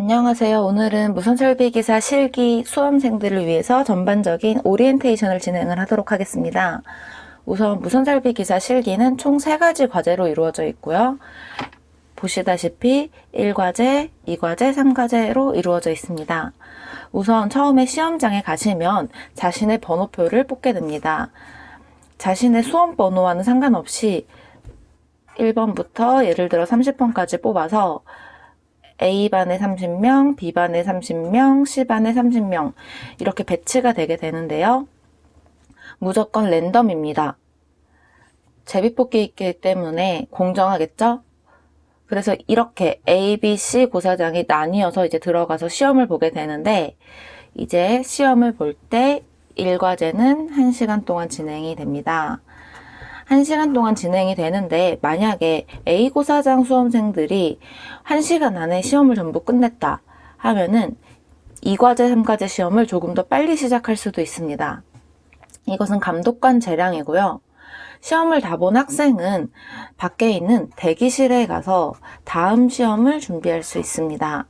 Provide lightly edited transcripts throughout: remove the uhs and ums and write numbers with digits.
안녕하세요. 오늘은 무선설비기사 실기 수험생들을 위해서 전반적인 오리엔테이션을 진행을 하도록 하겠습니다. 우선 무선설비기사 실기는 총 3가지 과제로 이루어져 있고요. 보시다시피 1과제, 2과제, 3과제로 이루어져 있습니다. 우선 처음에 시험장에 가시면 자신의 번호표를 뽑게 됩니다. 자신의 수험 번호와는 상관없이 1번부터 예를 들어 30번까지 뽑아서 A반에 30명, B반에 30명, C반에 30명 이렇게 배치가 되게 되는데요. 무조건 랜덤입니다. 제비뽑기이기 때문에 공정하겠죠? 그래서 이렇게 A, B, C 고사장이 나뉘어서 이제 들어가서 시험을 보게 되는데 이제 시험을 볼 때 1과제는 1시간 동안 진행이 됩니다. 1시간 동안 진행이 되는데 만약에 A고사장 수험생들이 1시간 안에 시험을 전부 끝냈다 하면은 2과제, 3과제 시험을 조금 더 빨리 시작할 수도 있습니다. 이것은 감독관 재량이고요. 시험을 다 본 학생은 밖에 있는 대기실에 가서 다음 시험을 준비할 수 있습니다.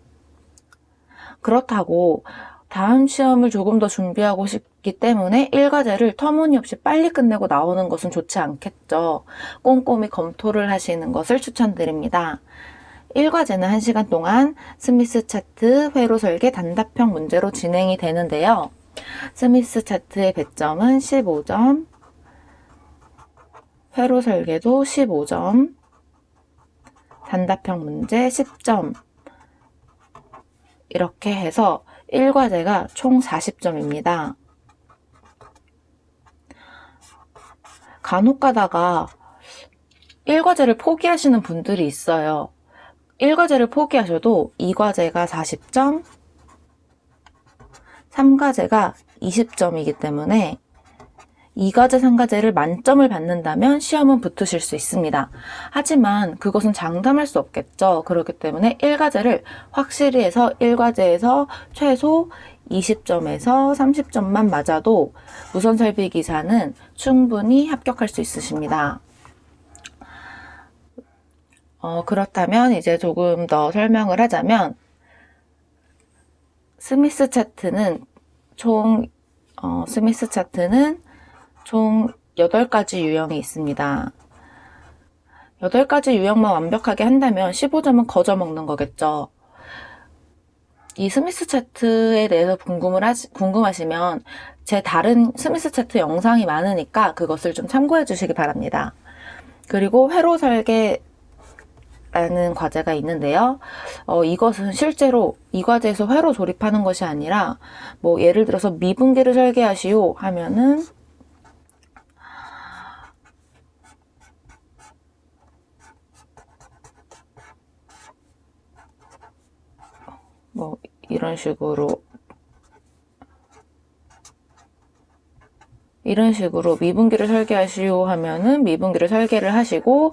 그렇다고 다음 시험을 조금 더 준비하고 싶기 때문에 1과제를 터무니없이 빨리 끝내고 나오는 것은 좋지 않겠죠. 꼼꼼히 검토를 하시는 것을 추천드립니다. 1과제는 1시간 동안 스미스 차트, 회로 설계, 단답형 문제로 진행이 되는데요. 스미스 차트의 배점은 15점, 회로 설계도 15점, 단답형 문제 10점 이렇게 해서 1과제가 총 40점입니다. 간혹 가다가 1과제를 포기하시는 분들이 있어요. 1과제를 포기하셔도 2과제가 40점, 3과제가 20점이기 때문에 2과제, 3과제를 만점을 받는다면 시험은 붙으실 수 있습니다. 하지만 그것은 장담할 수 없겠죠. 그렇기 때문에 1과제를 확실히 해서 1과제에서 최소 20점에서 30점만 맞아도 무선설비기사는 충분히 합격할 수 있으십니다. 그렇다면 이제 조금 더 설명을 하자면 스미스 차트는 총 8가지 유형이 있습니다. 8가지 유형만 완벽하게 한다면 15점은 거저 먹는 거겠죠. 이 스미스 차트에 대해서 궁금하시면 제 다른 스미스 차트 영상이 많으니까 그것을 좀 참고해 주시기 바랍니다. 그리고 회로 설계라는 과제가 있는데요. 이것은 실제로 이 과제에서 회로 조립하는 것이 아니라 뭐 예를 들어서 미분기를 설계하시오 하면은 뭐 이런 식으로 미분기를 설계하시오 하면은 미분기를 설계를 하시고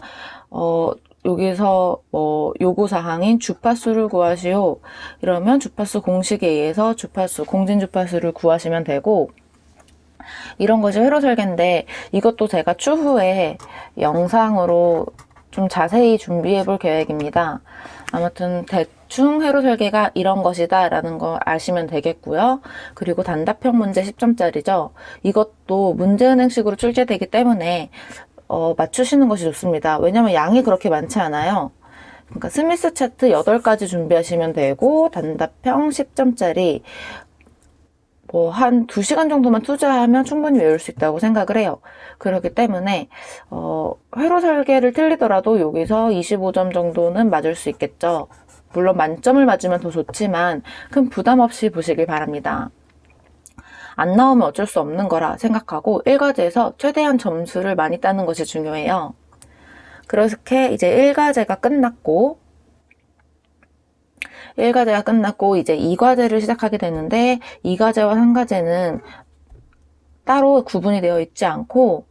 여기서 뭐 요구사항인 주파수를 구하시오 이러면 주파수 공식에 의해서 공진 주파수를 구하시면 되고, 이런 것이 회로 설계인데 이것도 제가 추후에 영상으로 좀 자세히 준비해 볼 계획입니다. 아무튼 대충 회로 설계가 이런 것이다 라는 거 아시면 되겠고요. 그리고 단답형 문제 10점짜리죠. 이것도 문제은행식으로 출제되기 때문에 맞추시는 것이 좋습니다. 왜냐면 양이 그렇게 많지 않아요. 그러니까 스미스 차트 8가지 준비하시면 되고 단답형 10점짜리 뭐 한 2시간 정도만 투자하면 충분히 외울 수 있다고 생각을 해요. 그렇기 때문에 회로 설계를 틀리더라도 여기서 25점 정도는 맞을 수 있겠죠. 물론 만점을 맞으면 더 좋지만 큰 부담 없이 보시길 바랍니다. 안 나오면 어쩔 수 없는 거라 생각하고 1과제에서 최대한 점수를 많이 따는 것이 중요해요. 그렇게 이제 1과제가 끝났고 이제 2과제를 시작하게 되는데 2과제와 3과제는 따로 구분이 되어 있지 않고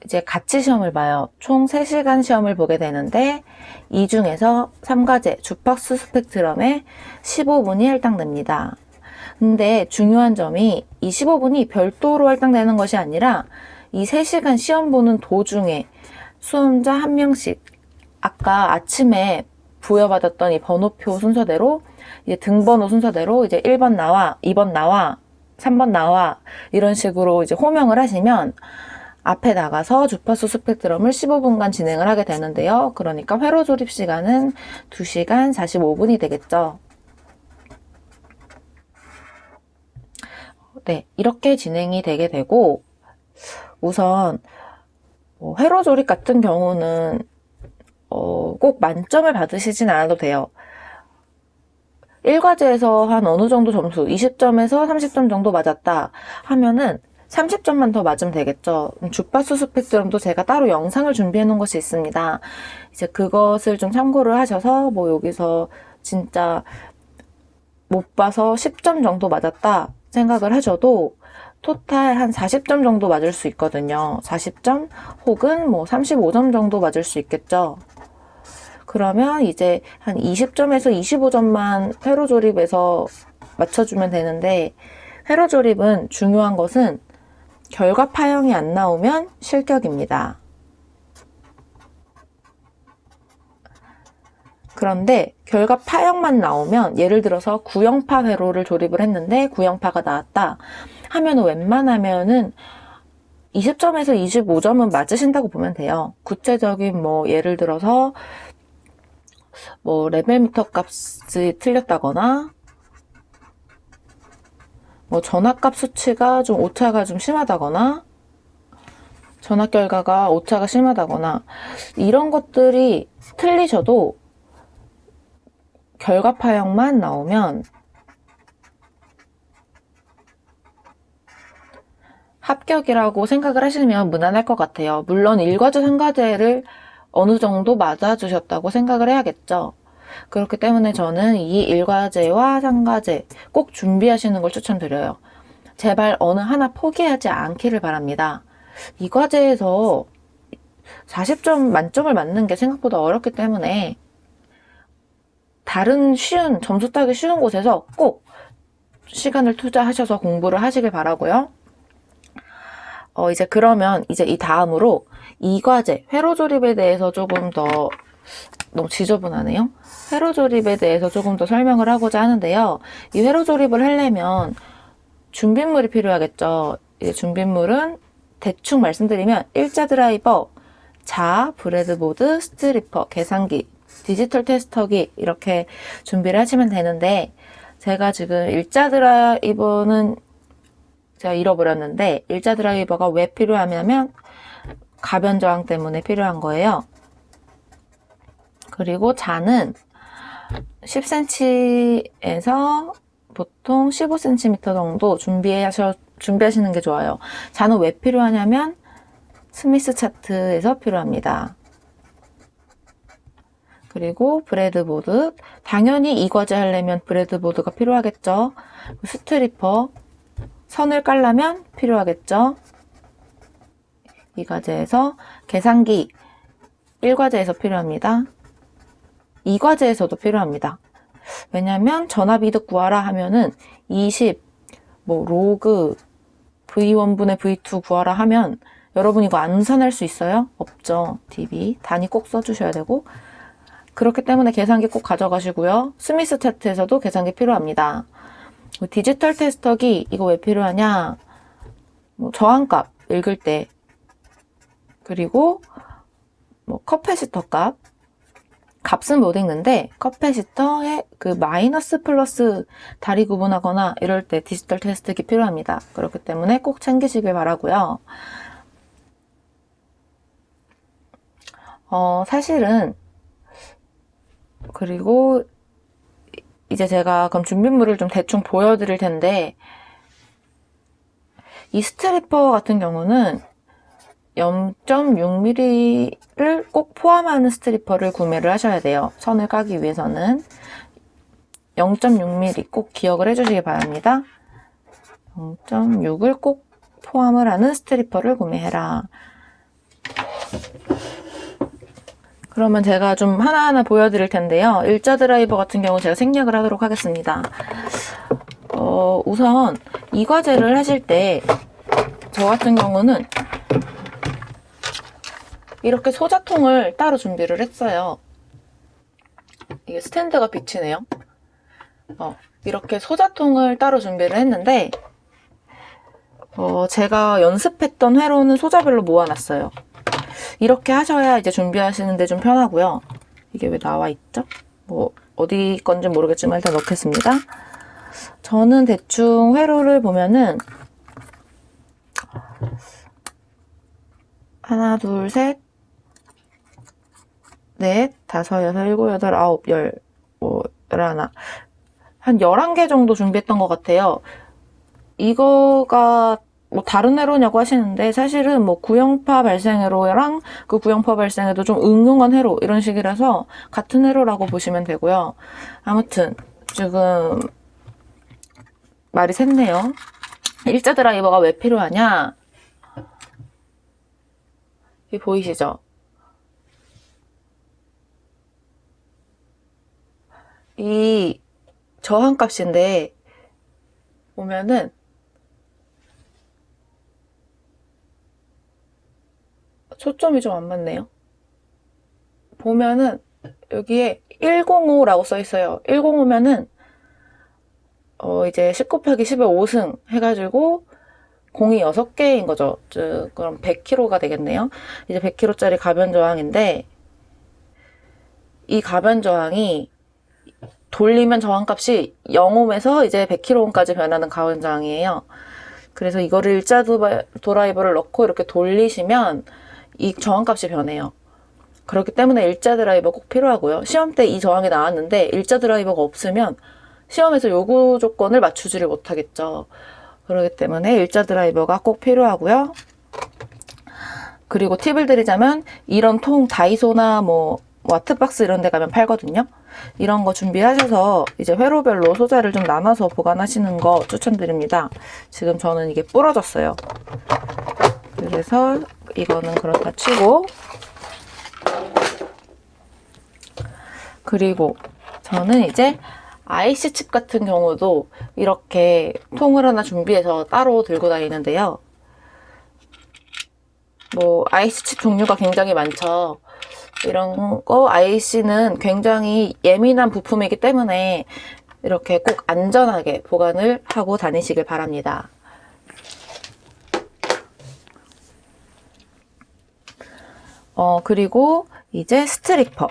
이제 같이 시험을 봐요. 총 3시간 시험을 보게 되는데 이 중에서 3과제 주파수 스펙트럼에 15분이 할당됩니다. 근데 중요한 점이 이 15분이 별도로 할당되는 것이 아니라 이 3시간 시험 보는 도중에 수험자 1명씩 아까 아침에 부여받았던 이 번호표 순서대로 이제 등번호 순서대로 이제 1번 나와, 2번 나와, 3번 나와 이런 식으로 이제 호명을 하시면 앞에 나가서 주파수 스펙트럼을 15분간 진행을 하게 되는데요. 그러니까 회로 조립 시간은 2시간 45분이 되겠죠. 네, 이렇게 진행이 되게 되고 우선 회로 조립 같은 경우는 꼭 만점을 받으시진 않아도 돼요. 1과제에서 한 어느 정도 점수, 20점에서 30점 정도 맞았다 하면은 30점만 더 맞으면 되겠죠. 주파수 스펙트럼도 제가 따로 영상을 준비해 놓은 것이 있습니다. 이제 그것을 좀 참고를 하셔서 뭐 여기서 진짜 못 봐서 10점 정도 맞았다 생각을 하셔도 토탈 한 40점 정도 맞을 수 있거든요. 40점 혹은 뭐 35점 정도 맞을 수 있겠죠. 그러면 이제 한 20점에서 25점만 회로 조립에서 맞춰주면 되는데 회로 조립은 중요한 것은 결과 파형이 안 나오면 실격입니다. 그런데 결과 파형만 나오면 예를 들어서 구형파 회로를 조립을 했는데 구형파가 나왔다 하면 웬만하면은 20점에서 25점은 맞으신다고 보면 돼요. 구체적인 뭐 예를 들어서 뭐 레벨미터 값이 틀렸다거나 뭐 전압값 수치가 좀 오차가 좀 심하다거나 전압 결과가 오차가 심하다거나 이런 것들이 틀리셔도 결과 파형만 나오면 합격이라고 생각을 하시면 무난할 것 같아요. 물론 1과제, 3과제를 어느 정도 맞아주셨다고 생각을 해야겠죠. 그렇기 때문에 저는 이 1과제와 3과제 꼭 준비하시는 걸 추천드려요. 제발 어느 하나 포기하지 않기를 바랍니다. 이 과제에서 40점 만점을 맞는 게 생각보다 어렵기 때문에 다른 쉬운, 점수 따기 쉬운 곳에서 꼭 시간을 투자하셔서 공부를 하시길 바라고요. 이제 그러면 이제 이 다음으로 이 과제, 회로 조립에 대해서 조금 더 너무 지저분하네요. 회로 조립에 대해서 조금 더 설명을 하고자 하는데요. 이 회로 조립을 하려면 준비물이 필요하겠죠. 이 준비물은 대충 말씀드리면 일자 드라이버, 자, 브레드보드, 스트리퍼, 계산기, 디지털 테스터기 이렇게 준비를 하시면 되는데 제가 지금 일자 드라이버는 제가 잃어버렸는데 일자 드라이버가 왜 필요하냐면 가변 저항 때문에 필요한 거예요. 그리고 자는 10cm에서 보통 15cm 정도 준비하시는 게 좋아요. 자는 왜 필요하냐면 스미스 차트에서 필요합니다. 그리고 브레드보드, 당연히 이 과제 하려면 브레드보드가 필요하겠죠. 스트리퍼, 선을 깔려면 필요하겠죠. 이 과제에서 계산기 1과제에서 필요합니다. 2과제에서도 필요합니다. 왜냐면 전압이득 구하라 하면은 20, 뭐 로그, V1분의 V2 구하라 하면 여러분 이거 안 산할 수 있어요? 없죠. dB 단위 꼭 써주셔야 되고 그렇기 때문에 계산기 꼭 가져가시고요. 스미스 차트에서도 계산기 필요합니다. 디지털 테스터기 이거 왜 필요하냐? 뭐 저항값 읽을 때 그리고 뭐 커패시터 값은 못 읽는데 커패시터의 그 마이너스 플러스 다리 구분하거나 이럴 때 디지털 테스트기 필요합니다. 그렇기 때문에 꼭 챙기시길 바라고요. 사실은 그리고 이제 제가 그럼 준비물을 좀 대충 보여드릴 텐데 이 스트리퍼 같은 경우는 0.6mm를 꼭 포함하는 스트리퍼를 구매를 하셔야 돼요. 선을 까기 위해서는 0.6mm 꼭 기억을 해주시기 바랍니다. 0.6을 꼭 포함을 하는 스트리퍼를 구매해라. 그러면 제가 좀 하나하나 보여드릴 텐데요. 일자 드라이버 같은 경우 제가 생략을 하도록 하겠습니다. 우선 이 과제를 하실 때 저 같은 경우는 이렇게 소자통을 따로 준비를 했어요. 이게 스탠드가 비치네요. 이렇게 소자통을 따로 준비를 했는데 제가 연습했던 회로는 소자별로 모아놨어요. 이렇게 하셔야 이제 준비하시는데 좀 편하고요. 이게 왜 나와 있죠? 뭐 어디 건지 모르겠지만 일단 넣겠습니다. 저는 대충 회로를 보면은 하나, 둘, 셋, 넷, 다섯, 여섯, 일곱, 여덟, 아홉, 열, 열하나. 한 11개 정도 준비했던 것 같아요. 이거가 뭐 다른 회로냐고 하시는데 사실은 뭐 구형파 발생회로랑 그 구형파 발생회도 좀 응용한 회로 이런 식이라서 같은 회로라고 보시면 되고요. 아무튼 지금 말이 샜네요. 일자 드라이버가 왜 필요하냐? 이 보이시죠? 이 저항값인데 보면은 초점이 좀 안 맞네요. 보면은 여기에 105라고 써 있어요. 105면은 이제 10 곱하기 10의 5승 해가지고 공이 6개인 거죠. 즉 그럼 100kg가 되겠네요. 이제 100kg짜리 가변 저항인데 이 가변 저항이 돌리면 저항값이 0옴에서 이제 100kg까지 변하는 가변 저항이에요. 그래서 이거를 일자 드라이버를 넣고 이렇게 돌리시면 이 저항값이 변해요. 그렇기 때문에 일자 드라이버 꼭 필요하고요. 시험 때 이 저항이 나왔는데 일자 드라이버가 없으면 시험에서 요구 조건을 맞추지를 못하겠죠. 그렇기 때문에 일자 드라이버가 꼭 필요하고요. 그리고 팁을 드리자면 이런 통 다이소나 뭐 와트박스 이런 데 가면 팔거든요. 이런 거 준비하셔서 이제 회로별로 소자를 좀 나눠서 보관하시는 거 추천드립니다. 지금 저는 이게 부러졌어요. 그래서 이거는 그렇다 치고, 그리고 저는 이제 IC 칩 같은 경우도 이렇게 통을 하나 준비해서 따로 들고 다니는데요. 뭐 IC 칩 종류가 굉장히 많죠. 이런 거 IC는 굉장히 예민한 부품이기 때문에 이렇게 꼭 안전하게 보관을 하고 다니시길 바랍니다. 그리고 이제 스트리퍼.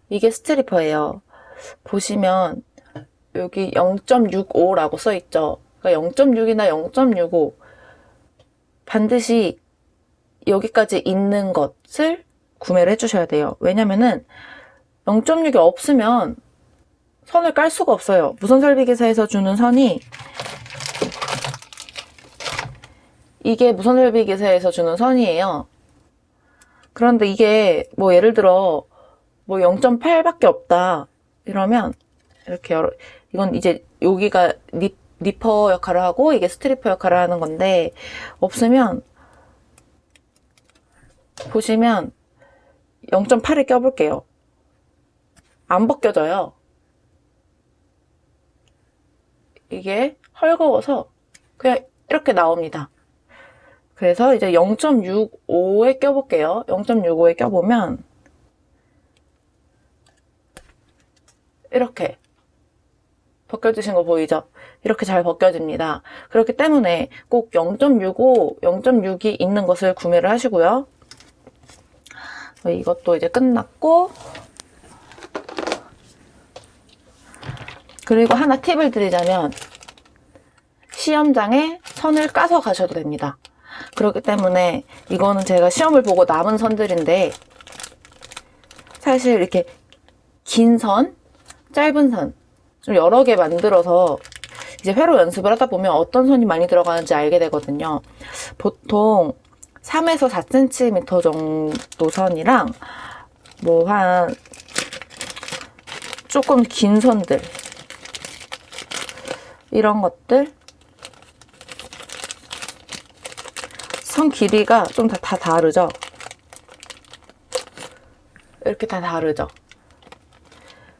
이게 스트리퍼예요. 보시면 여기 0.65라고 써 있죠. 그러니까 0.6이나 0.65 반드시 여기까지 있는 것을 구매를 해주셔야 돼요. 왜냐면은 0.6이 없으면 선을 깔 수가 없어요. 무선설비기사에서 주는 선이 이게 무선설비기사에서 주는 선이에요. 그런데 이게 뭐 예를 들어 뭐 0.8밖에 없다 이러면 이렇게 이건 이제 여기가 니퍼 역할을 하고 이게 스트리퍼 역할을 하는 건데 없으면 보시면 0.8을 껴볼게요. 안 벗겨져요. 이게 헐거워서 그냥 이렇게 나옵니다. 그래서 이제 0.65에 껴볼게요. 0.65에 껴보면 이렇게 벗겨지신 거 보이죠? 이렇게 잘 벗겨집니다. 그렇기 때문에 꼭 0.65, 0.6이 있는 것을 구매를 하시고요. 이것도 이제 끝났고, 그리고 하나 팁을 드리자면 시험장에 선을 까서 가셔도 됩니다. 그렇기 때문에 이거는 제가 시험을 보고 남은 선들인데 사실 이렇게 긴 선, 짧은 선 좀 여러 개 만들어서 이제 회로 연습을 하다 보면 어떤 선이 많이 들어가는지 알게 되거든요. 보통 3에서 4cm 정도 선이랑 뭐 한 조금 긴 선들 이런 것들 선 길이가 좀 다 다르죠? 이렇게 다 다르죠?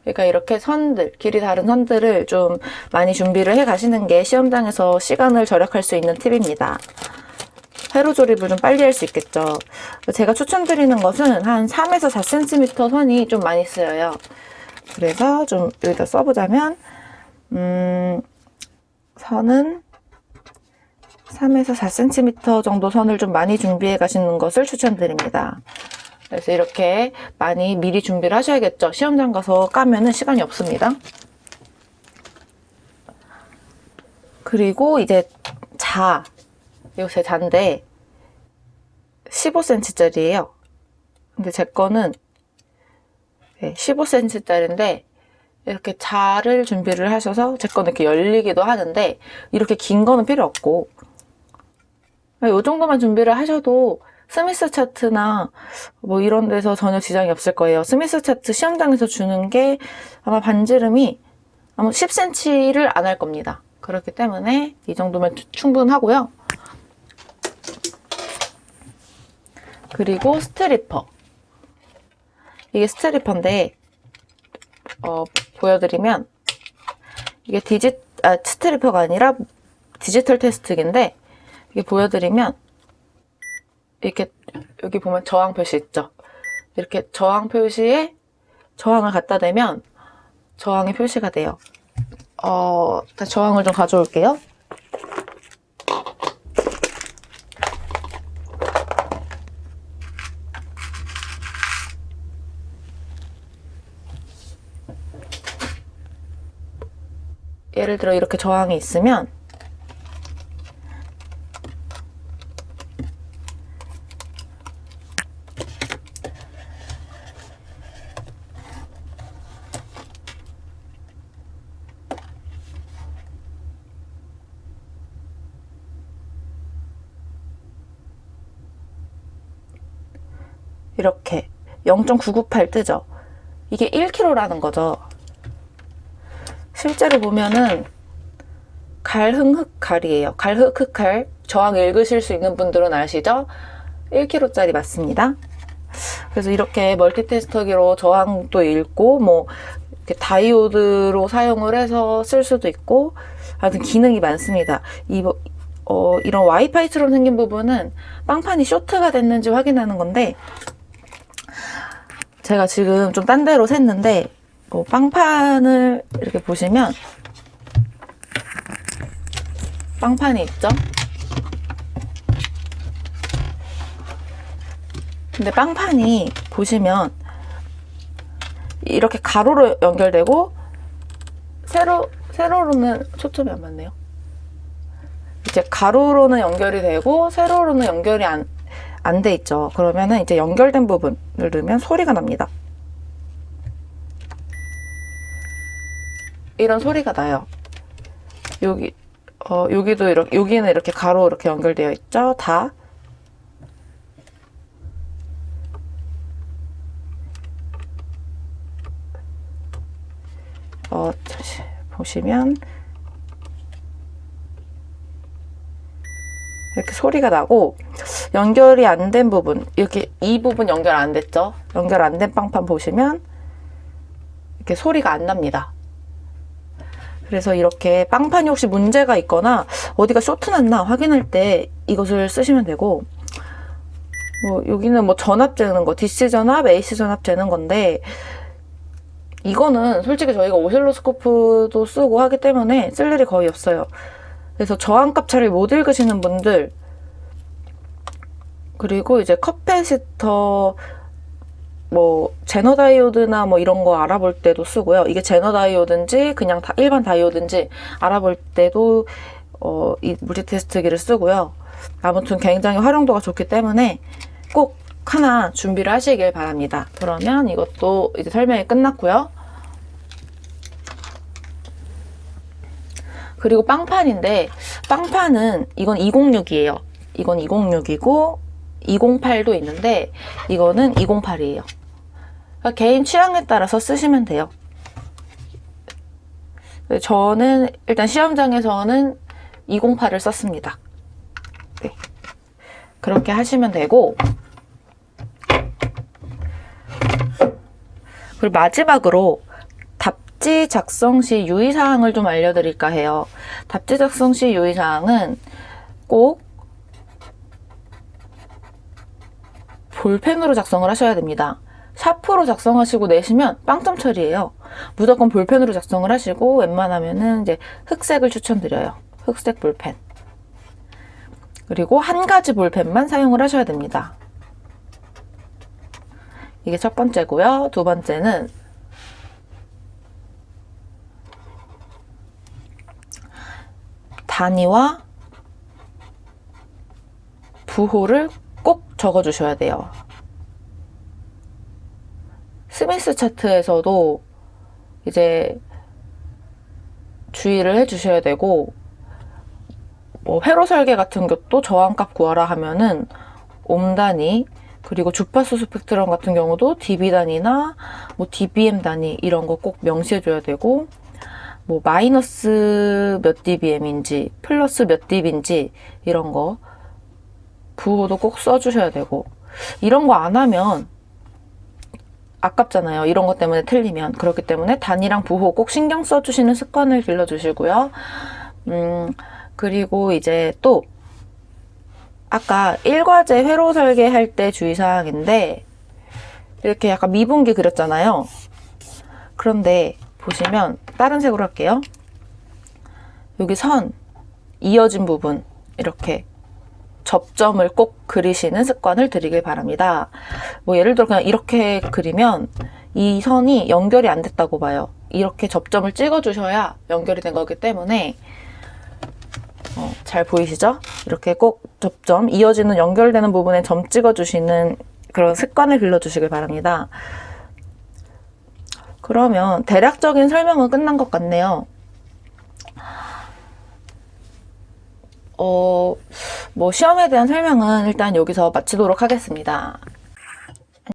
그러니까 이렇게 선들, 길이 다른 선들을 좀 많이 준비를 해 가시는 게 시험장에서 시간을 절약할 수 있는 팁입니다. 세로 조립을 좀 빨리 할 수 있겠죠. 제가 추천드리는 것은 한 3에서 4cm 선이 좀 많이 쓰여요. 그래서 좀 여기다 써보자면 선은 3에서 4cm 정도 선을 좀 많이 준비해 가시는 것을 추천드립니다. 그래서 이렇게 많이 미리 준비를 하셔야겠죠. 시험장 가서 까면은 시간이 없습니다. 그리고 이제 이거 제 자인데 15cm짜리예요. 근데 제 거는 15cm짜리인데 이렇게 자를 준비를 하셔서, 제 거는 이렇게 열리기도 하는데 이렇게 긴 거는 필요 없고 이 정도만 준비를 하셔도 스미스 차트나 뭐 이런 데서 전혀 지장이 없을 거예요. 스미스 차트 시험장에서 주는 게 아마 반지름이 아마 10cm를 안 할 겁니다. 그렇기 때문에 이 정도면 충분하고요. 그리고 스트리퍼. 이게 스트리퍼인데 보여드리면 이게 스트리퍼가 아니라 디지털 테스트기인데, 이게 보여드리면 이렇게 여기 보면 저항 표시 있죠. 이렇게 저항 표시에 저항을 갖다 대면 저항이 표시가 돼요. 다시 저항을 좀 가져올게요. 예를 들어 이렇게 저항이 있으면 이렇게 0.998 뜨죠. 이게 1kg라는 거죠. 실제로 보면은 갈흥흑갈이에요. 갈흑흑갈. 저항 읽으실 수 있는 분들은 아시죠? 1kg짜리 맞습니다. 그래서 이렇게 멀티테스터기로 저항도 읽고 뭐 이렇게 다이오드로 사용을 해서 쓸 수도 있고, 아무튼 기능이 많습니다. 이런 와이파이처럼 생긴 부분은 빵판이 쇼트가 됐는지 확인하는 건데, 제가 지금 좀 딴 데로 샜는데 빵판을 이렇게 보시면 빵판이 있죠? 근데 빵판이 보시면 이렇게 가로로 연결되고 세로로는 초점이 안 맞네요. 이제 가로로는 연결이 되고 세로로는 연결이 안 돼 있죠. 그러면은 이제 연결된 부분을 넣으면 소리가 납니다. 이런 소리가 나요. 여기도 이렇게, 여기는 이렇게 가로 이렇게 연결되어 있죠. 다. 보시면 이렇게 소리가 나고, 연결이 안 된 부분, 이렇게 이 부분 연결 안 됐죠? 연결 안 된 빵판 보시면 이렇게 소리가 안 납니다. 그래서 이렇게 빵판이 혹시 문제가 있거나 어디가 쇼트 났나 확인할 때 이것을 쓰시면 되고, 여기는 뭐 전압 재는 거, DC 전압, AC 전압 재는 건데, 이거는 솔직히 저희가 오실로스코프도 쓰고 하기 때문에 쓸 일이 거의 없어요. 그래서 저항값 차를 못 읽으시는 분들, 그리고 이제 커패시터, 제너 다이오드나 이런 거 알아볼 때도 쓰고요. 이게 제너 다이오드인지 그냥 일반 다이오드인지 알아볼 때도 이 물리테스트기를 쓰고요. 아무튼 굉장히 활용도가 좋기 때문에 꼭 하나 준비를 하시길 바랍니다. 그러면 이것도 이제 설명이 끝났고요. 그리고 빵판인데, 빵판은 이건 206이에요. 이건 206이고 208도 있는데 이거는 208이에요. 그러니까 개인 취향에 따라서 쓰시면 돼요. 저는 일단 시험장에서는 208을 썼습니다. 네. 그렇게 하시면 되고, 그리고 마지막으로 답지 작성 시 유의사항을 좀 알려드릴까 해요. 답지 작성 시 유의사항은 꼭 볼펜으로 작성을 하셔야 됩니다. 샤프로 작성하시고 내시면 빵점 처리예요. 무조건 볼펜으로 작성을 하시고 웬만하면은 이제 흑색을 추천드려요. 흑색 볼펜. 그리고 한 가지 볼펜만 사용을 하셔야 됩니다. 이게 첫 번째고요. 두 번째는 단위와 부호를 꼭 적어주셔야 돼요. 스미스 차트에서도 이제 주의를 해주셔야 되고, 뭐 회로 설계 같은 것도 저항값 구하라 하면은 옴 단위, 그리고 주파수 스펙트럼 같은 경우도 dB 단위나 뭐 dBm 단위 이런 거 꼭 명시해줘야 되고, 뭐 마이너스 몇 dBm인지 플러스 몇 dB인지 이런 거 부호도 꼭 써주셔야 되고, 이런 거 안 하면 아깝잖아요. 이런 것 때문에 틀리면. 그렇기 때문에 단위랑 부호 꼭 신경 써주시는 습관을 길러주시고요. 그리고 이제 또 아까 일과제 회로 설계할 때 주의사항인데, 이렇게 약간 미분기 그렸잖아요. 그런데 보시면 다른 색으로 할게요. 여기 선 이어진 부분 이렇게 접점을 꼭 그리시는 습관을 들이길 바랍니다. 뭐 예를 들어 그냥 이렇게 그리면 이 선이 연결이 안 됐다고 봐요. 이렇게 접점을 찍어 주셔야 연결이 된 거기 때문에 잘 보이시죠? 이렇게 꼭 접점, 이어지는 연결되는 부분에 점 찍어 주시는 그런 습관을 길러 주시길 바랍니다. 그러면 대략적인 설명은 끝난 것 같네요. 뭐 시험에 대한 설명은 일단 여기서 마치도록 하겠습니다.